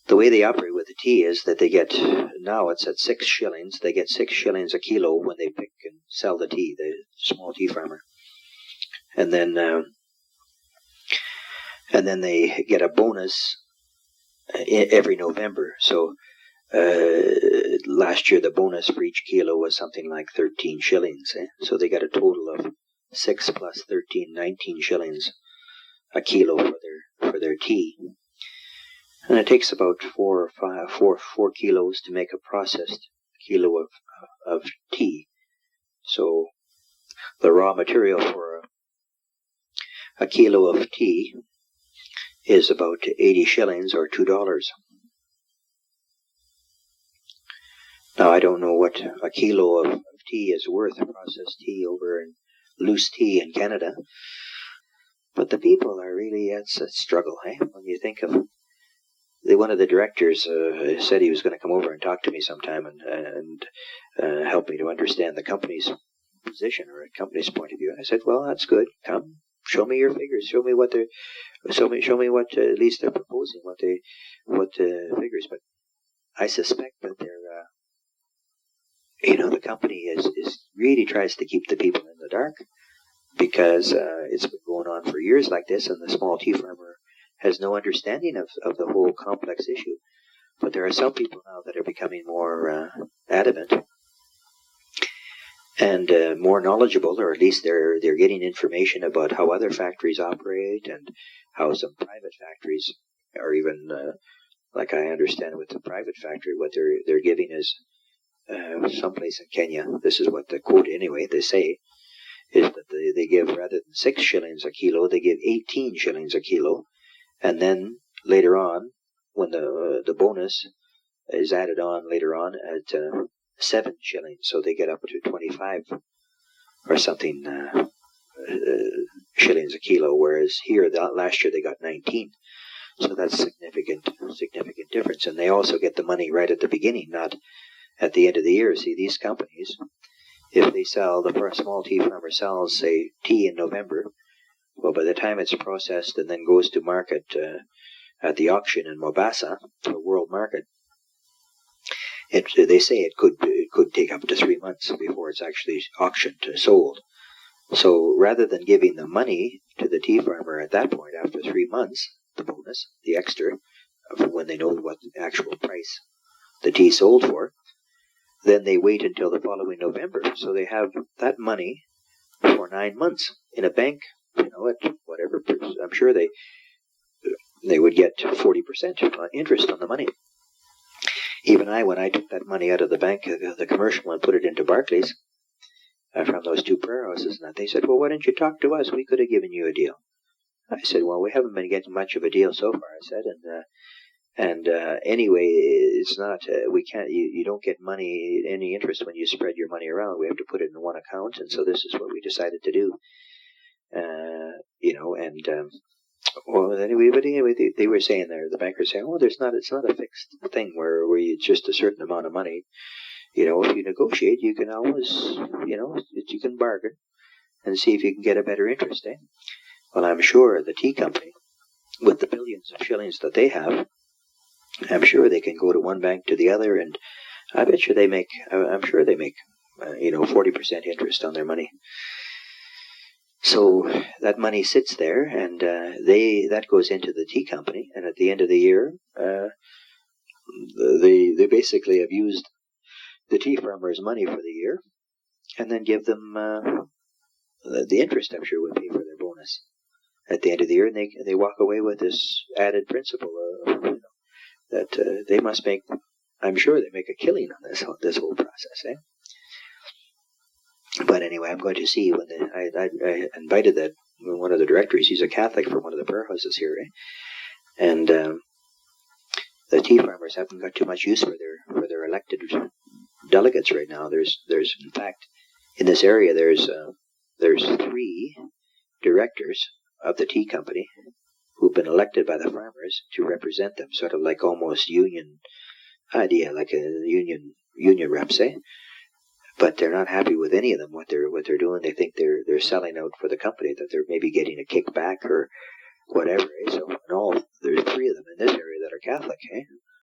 the way they operate with the tea is that they get, now it's at 6 shillings, they get 6 shillings a kilo when they pick and sell the tea, the small tea farmer. And then they get a bonus every November. So last year the bonus for each kilo was something like 13 shillings. So they got a total of 6 plus 13, 19 shillings a kilo for their tea. And it takes about 4 kilos to make a processed kilo of tea. So the raw material for a kilo of tea is about 80 shillings or $2. Now I don't know what a kilo of tea is worth, processed tea over in loose tea in Canada, but the people are really, it's a struggle, when you think of one of the directors said he was going to come over and talk to me sometime and help me to understand the company's position or a company's point of view. And I said, well, that's good. Come, show me your figures. Show me what what at least they're proposing. What figures. But I suspect that they're, the company is really tries to keep the people in the dark because it's been going on for years like this, and the small tea farmer has no understanding of the whole complex issue. But there are some people now that are becoming more adamant and more knowledgeable, or at least they're getting information about how other factories operate and how some private factories are even, like I understand with the private factory, what they're giving is someplace in Kenya, this is what the quote anyway, they say, is that they give, rather than 6 shillings a kilo, they give 18 shillings a kilo. And then later on, when the bonus is added on later on at 7 shillings, so they get up to 25 or something shillings a kilo, whereas here last year they got 19. So that's significant difference. And they also get the money right at the beginning, not at the end of the year. See, these companies, if they sell, the small tea farmer sells, say, tea in November, well, by the time it's processed and then goes to market at the auction in Mombasa, the world market, they say it could take up to 3 months before it's actually auctioned, sold. So rather than giving the money to the tea farmer at that point, after 3 months, the bonus, the extra, when they know what the actual price the tea sold for, then they wait until the following November. So they have that money for 9 months in a bank. At whatever, I'm sure they would get 40% interest on the money. Even when I took that money out of the bank, the commercial, and put it into Barclays from those 2 prayer houses, and they said, well, why didn't you talk to us? We could have given you a deal. I said, well, we haven't been getting much of a deal so far, I said, and anyway, it's not, we can't, you don't get any interest when you spread your money around. We have to put it in one account, and so this is what we decided to do. Well, anyway, they were saying there, the bankers saying, oh, it's not a fixed thing where it's just a certain amount of money. If you negotiate, you can always, you can bargain and see if you can get a better interest, Well, I'm sure the tea company, with the billions of shillings that they have, I'm sure they can go to one bank to the other, and I bet you I'm sure they make, 40% interest on their money. So that money sits there, and that goes into the tea company, and at the end of the year, they basically have used the tea farmers' money for the year, and then give them the interest. I'm sure would pay for their bonus at the end of the year, and they walk away with this added principle of that they must make. I'm sure they make a killing on this whole process, But anyway, I'm going to see when I invited one of the directors. He's a Catholic from one of the prayer houses here, and the tea farmers haven't got too much use for their elected delegates right now. There's in fact in this area there's 3 directors of the tea company who've been elected by the farmers to represent them, sort of like almost union idea, like a union reps, But they're not happy with any of them, what they're doing. They think they're selling out for the company, that they're maybe getting a kickback or whatever. So in all, there's 3 of them in this area that are Catholic,